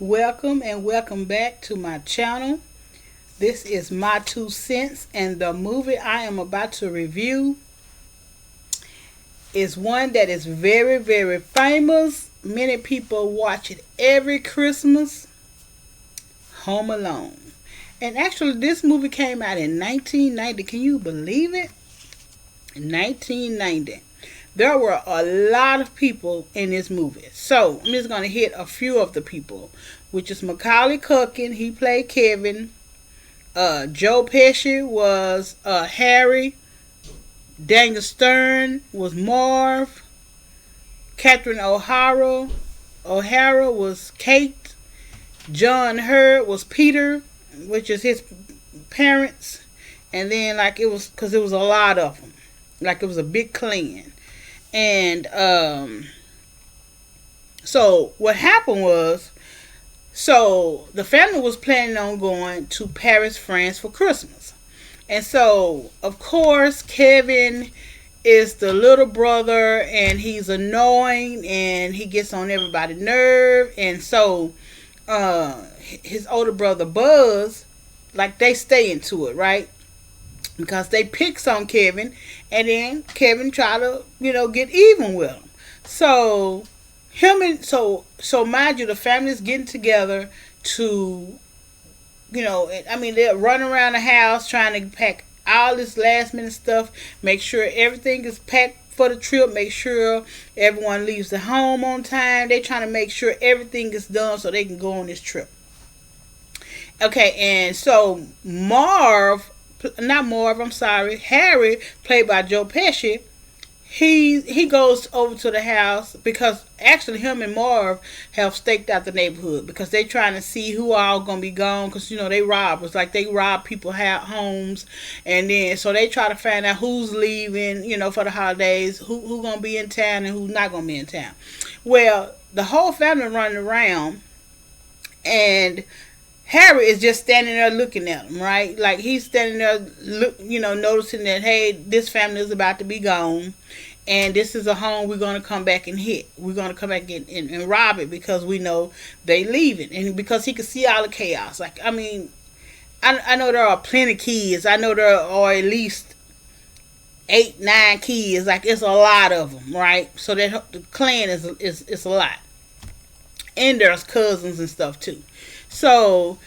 Welcome and welcome back to my channel. This is My Two Cents, and the movie I am about to review is one that is very, very famous. Many people watch it every Christmas. Home Alone. And actually, this movie came out in 1990. Can you believe it? 1990. There were a lot of people in this movie. So, I'm just going to hit a few of the people, which is Macaulay Culkin. He played Kevin. Joe Pesci was Harry. Daniel Stern was Marv. Catherine O'Hara was Kate. John Hurt was Peter, which is his parents. And then, like, it was, because it was a lot of them. Like, it was a big clan. And so what happened was, so the family was planning on going to Paris, France for Christmas. And so, of course, Kevin is the little brother, and he's annoying, and he gets on everybody's nerve. And so his older brother Buzz, like, they stay into it, right? Because they picks on Kevin, and then Kevin try to, get even with him. So mind you, the family's getting together to, they're running around the house trying to pack all this last minute stuff, make sure everything is packed for the trip, make sure everyone leaves the home on time. They're trying to make sure everything is done so they can go on this trip. Okay, and so Harry, played by Joe Pesci, he goes over to the house because actually him and Marv have staked out the neighborhood because they trying to see who all gonna be gone, because they robbers, like they rob people homes, and then so they try to find out who's leaving for the holidays, who gonna be in town and who's not gonna be in town. Well, the whole family running around, and Harry is just standing there looking at him, right? Like, he's standing there, noticing that, hey, this family is about to be gone, and this is a home we're going to come back and hit. We're going to come back and rob it because we know they leaving, and because he can see all the chaos. Like, I know there are plenty of kids. I know there are at least 8, 9 kids. Like, it's a lot of them, right? So that the clan is a lot, and there's cousins and stuff too. So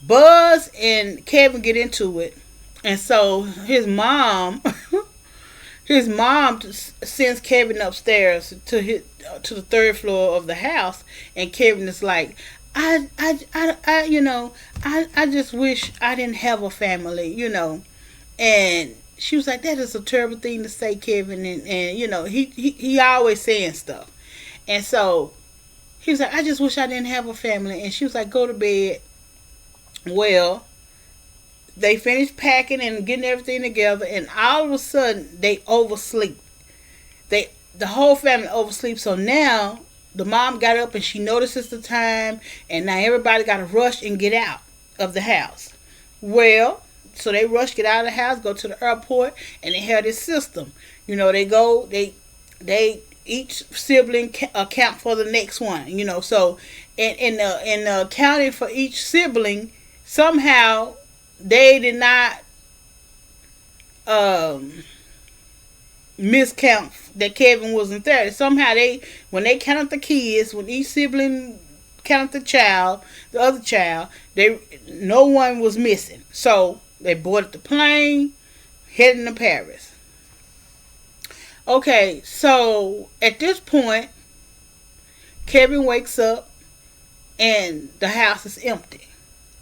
Buzz and Kevin get into it, and so his mom sends Kevin upstairs to the third floor of the house, and Kevin is like, I just wish I didn't have a family, and she was like, that is a terrible thing to say, Kevin, and he always saying stuff, and so he was like, I just wish I didn't have a family. And she was like, go to bed. Well, they finished packing and getting everything together, and all of a sudden they oversleep. The whole family oversleep. So now the mom got up and she notices the time, and now everybody got to rush and get out of the house. Well, so they rush, get out of the house, go to the airport, and they have this system. They each sibling account for the next one, so in the accounting for each sibling, somehow they did not miscount that Kevin wasn't there. Somehow when they counted the kids, when each sibling counted the other child, no one was missing. So they boarded the plane, heading to Paris. Okay, so at this point, Kevin wakes up and the house is empty.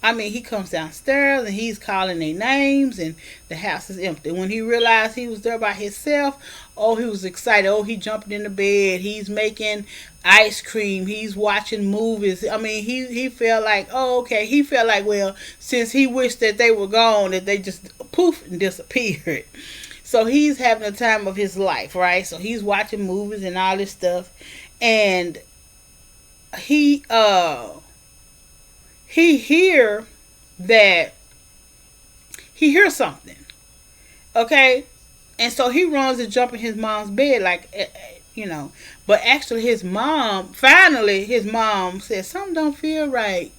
He comes downstairs and he's calling their names and the house is empty. When he realized he was there by himself, he was excited. He jumping in the bed. He's making ice cream. He's watching movies. He felt like, okay. He felt like, well, since he wished that they were gone, that they just poof and disappeared. So he's having the time of his life, right? So he's watching movies and all this stuff, and he hears something, okay, and so he runs and jumps in his mom's bed, like, But actually, his mom said something don't feel right.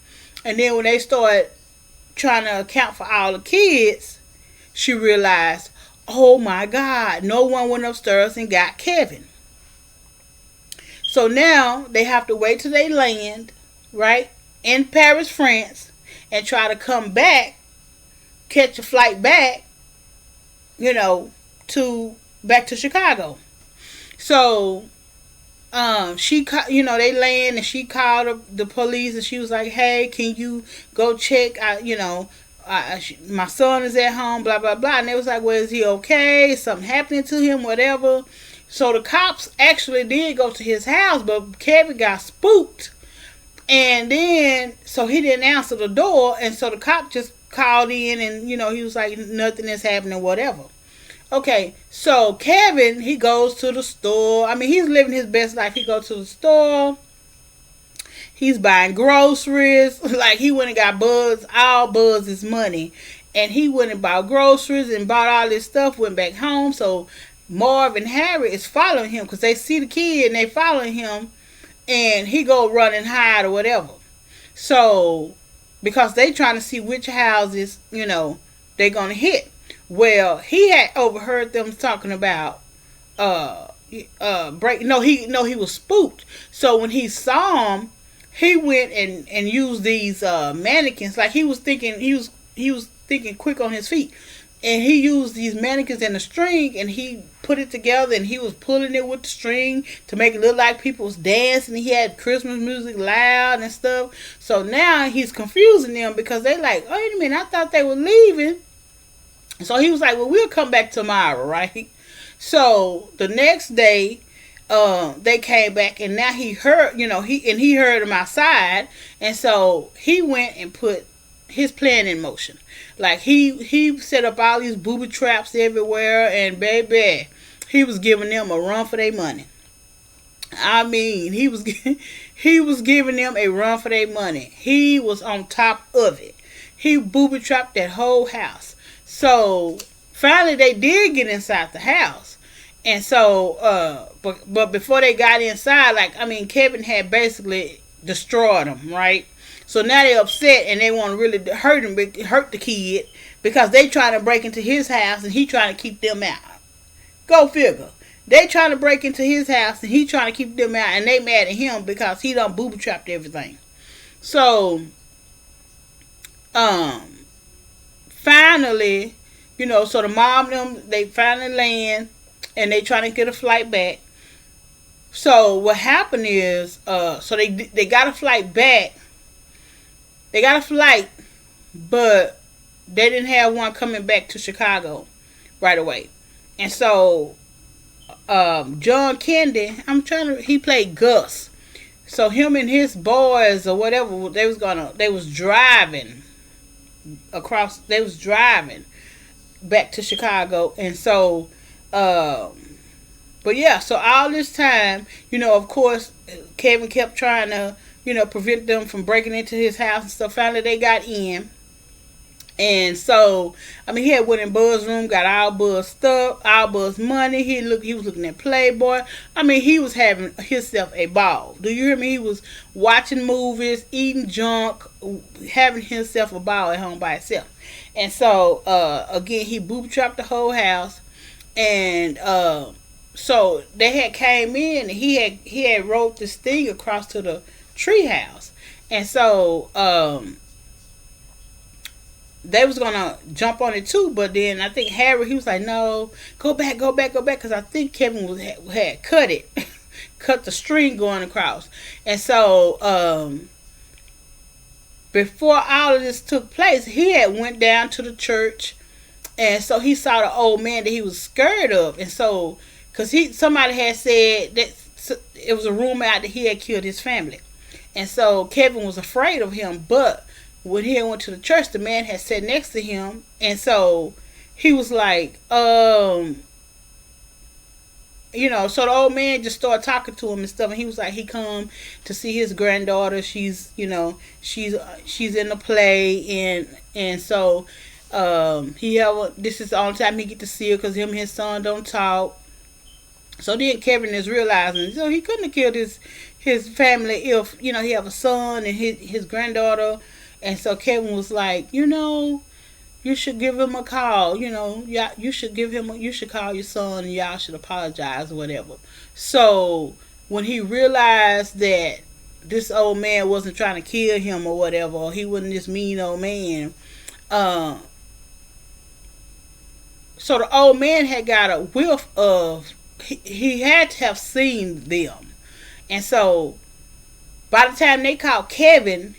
And then when they started trying to account for all the kids, she realized, oh my God, no one went upstairs and got Kevin. So now they have to wait till they land, right, in Paris, France, and try to come back, catch a flight back, you know, to back to Chicago. So they land and she called the police and she was like, hey, can you go check, my son is at home, blah, blah, blah. And they was like, well, is he okay? Is something happening to him? Whatever. So the cops actually did go to his house, but Kevin got spooked. And then, so he didn't answer the door. And so the cop just called in and, he was like, nothing is happening, whatever. Okay, so Kevin, he goes to the store. I mean, he's living his best life. He goes to the store. He's buying groceries. Like, he went and got Buzz, all Buzz's money. And he went and bought groceries and bought all this stuff, went back home. So Marv and Harry is following him because they see the kid and they following him. And he go run and hide or whatever. So, because they trying to see which houses, they're going to hit. Well, he had overheard them talking about break. No, he was spooked. So when he saw him, he went and used these mannequins. Like he was thinking quick on his feet, and he used these mannequins and a string, and he put it together, and he was pulling it with the string to make it look like people was dancing. He had Christmas music loud and stuff. So now he's confusing them because they like, wait a minute, I thought they were leaving. So he was like, well, we'll come back tomorrow, right? So the next day, they came back, and now he heard, he heard him outside, and so he went and put his plan in motion. Like he set up all these booby traps everywhere, and baby, he was giving them a run for their money. I mean, he was giving them a run for their money. He was on top of it. He booby trapped that whole house. So finally, they did get inside the house, and so but before they got inside, Kevin had basically destroyed them, right? So now they're upset and they want to really hurt the kid because they trying to break into his house and he trying to keep them out. Go figure. They trying to break into his house and he trying to keep them out, and they mad at him because he done booby trapped everything. So finally, so the mom and them, they finally land and they trying to get a flight back. So what happened is, so they got a flight back. They got a flight, but they didn't have one coming back to Chicago right away. And so John Candy, he played Gus. So him and his boys or whatever, they was driving back to Chicago. And so but yeah, so all this time, of course, Kevin kept trying to, prevent them from breaking into his house and stuff. Finally, they got in. And so, he had went in Buzz's room, got all Buzz stuff, all Buzz money. He was looking at Playboy. He was having himself a ball. Do you hear me? He was watching movies, eating junk, having himself a ball at home by himself. And so, again, he booby trapped the whole house. And so they had came in and he had wrote this thing across to the tree house. And so they was gonna jump on it too, but then I think Harry, he was like, no, go back, because I think Kevin had cut it, cut the string going across. And so before all of this took place, he had went down to the church, and so he saw the old man that he was scared of. And so because somebody had said that it was a rumor out that he had killed his family, and so Kevin was afraid of him. But when he went to the church, the man had sat next to him, and so he was like, so the old man just started talking to him and stuff, and he was like, he come to see his granddaughter. She's in the play, and so this is the only time he get to see her because him and his son don't talk. So then Kevin is realizing, so he couldn't have killed his family if he have a son and his granddaughter. And so Kevin was like, you should give him a call. Yeah, you should call your son and y'all should apologize or whatever. So when he realized that this old man wasn't trying to kill him or whatever, or he wasn't this mean old man, uh, so the old man had got a whiff of. He had to have seen them, and so by the time they caught Kevin,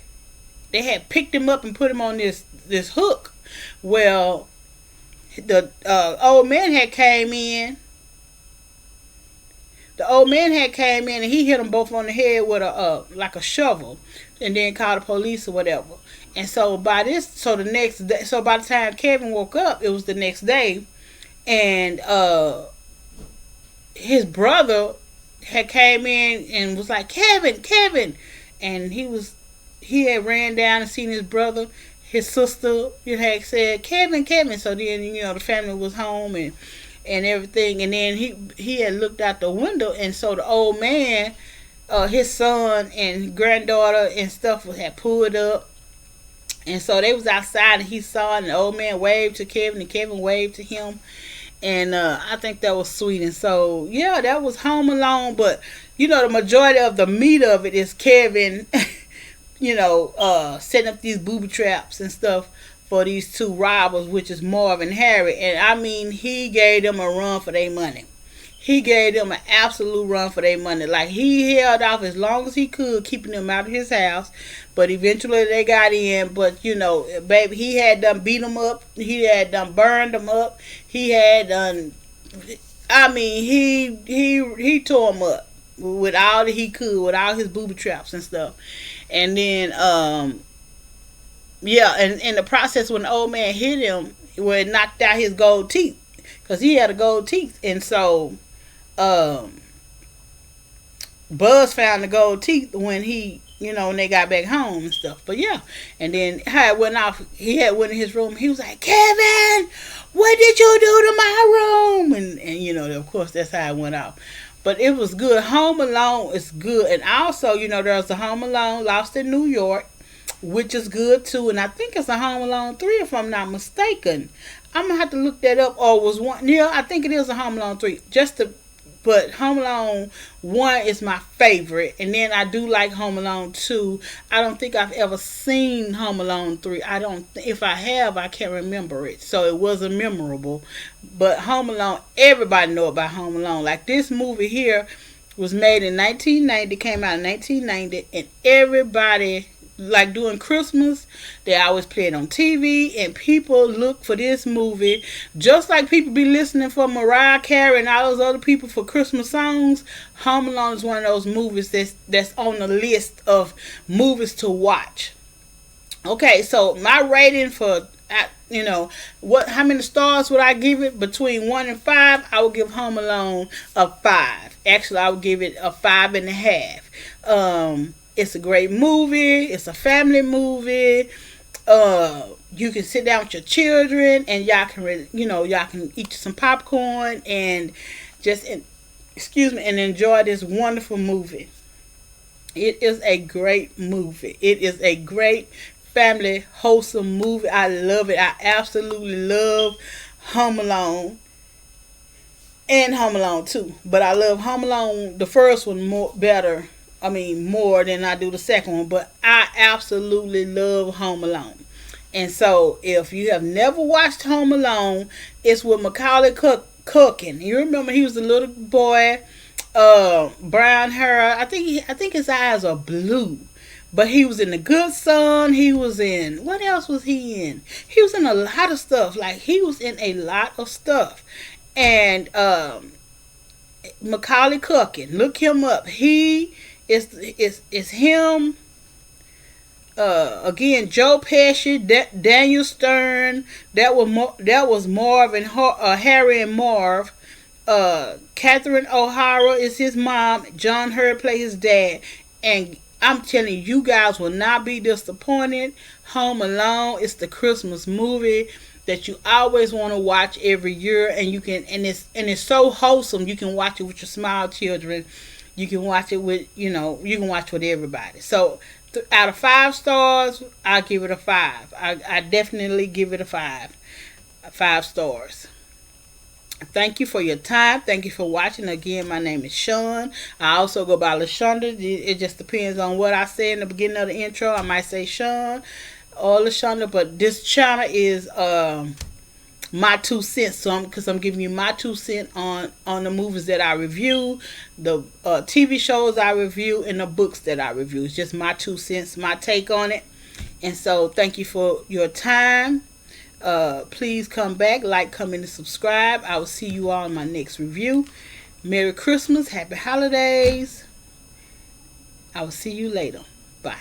they had picked him up and put him on this hook. Well, the old man had came in. The old man had came in and he hit them both on the head with a like a shovel, and then called the police or whatever. And so the next day, so by the time Kevin woke up, it was the next day, and his brother had came in and was like, Kevin, and he had ran down and seen his brother. His sister had said, Kevin. So then the family was home and everything, and then he had looked out the window, and so the old man, his son and granddaughter and stuff had pulled up, and so they was outside and he saw it, and the old man waved to Kevin and Kevin waved to him. And I think that was sweet. And so yeah, that was Home Alone. But the majority of the meat of it is Kevin setting up these booby traps and stuff for these two robbers, which is Marv and Harry. And I mean, he gave them a run for their money. He gave them an absolute run for their money. Like, he held off as long as he could, keeping them out of his house. But eventually they got in. But, baby, he had done beat them up. He had done burned them up. He had done, I mean, he tore them up with all that he could, with all his booby traps and stuff. And then, yeah, and in the process, when the old man hit him, where it knocked out his gold teeth. Because he had a gold teeth. And so, Buzz found the gold teeth when when they got back home and stuff. But yeah, and then how it went off, he went in his room. He was like, Kevin, what did you do to my room? And of course, that's how it went off. But it was good. Home Alone is good. And also, there's the Home Alone Lost in New York, which is good too. And I think it's a Home Alone 3, if I'm not mistaken. I'm going to have to look that up. Or was one? Yeah, I think it is a Home Alone 3. But Home Alone 1 is my favorite. And then I do like Home Alone 2. I don't think I've ever seen Home Alone 3. If I have, I can't remember it. So it wasn't memorable. But Home Alone, everybody know about Home Alone. Like, this movie here was made in 1990, came out in 1990, and everybody, like, during Christmas, they always play it on TV, and people look for this movie. Just like people be listening for Mariah Carey and all those other people for Christmas songs, Home Alone is one of those movies that's on the list of movies to watch. Okay, so my rating for, how many stars would I give it? Between 1 and 5, I would give Home Alone a 5. Actually, I would give it a 5.5. It's a great movie. It's a family movie. You can sit down with your children and y'all can eat some popcorn and and enjoy this wonderful movie. It is a great movie. It is a great family wholesome movie. I love it. I absolutely love Home Alone and Home Alone 2. But I love Home Alone, the first one, more than I do the second one. But I absolutely love Home Alone. And so, if you have never watched Home Alone, it's with Macaulay Culkin. You remember he was a little boy, brown hair. I think his eyes are blue. But he was in The Good Son. He was in, what else was he in? He was in a lot of stuff. Like, he was in a lot of stuff. And Macaulay Culkin, look him up. He is him. Again, Joe Pesci, Daniel Stern. That was Marv and Harry and Marv. Catherine O'Hara is his mom. John Hurt plays his dad. And I'm telling you guys will not be disappointed. Home Alone is the Christmas movie. that you always want to watch every year, and you can, and it's so wholesome. You can watch it with your small children. You can watch it with, you can watch with everybody. So out of 5 stars, I give it a 5. I definitely give it a 5. 5 stars. Thank you for your time. Thank you for watching. Again, my name is Sean. I also go by LaShonda. It just depends on what I say in the beginning of the intro. I might say Sean or LaShonda, but this channel is my 2 cents. So because I'm giving you my 2 cents on the movies that I review, the TV shows I review, and the books that I review. It's just my 2 cents, my take on it. And so thank you for your time. Please come back, like, comment, and subscribe. I will see you all in my next review. Merry Christmas, Happy Holidays. I will see you later. Bye.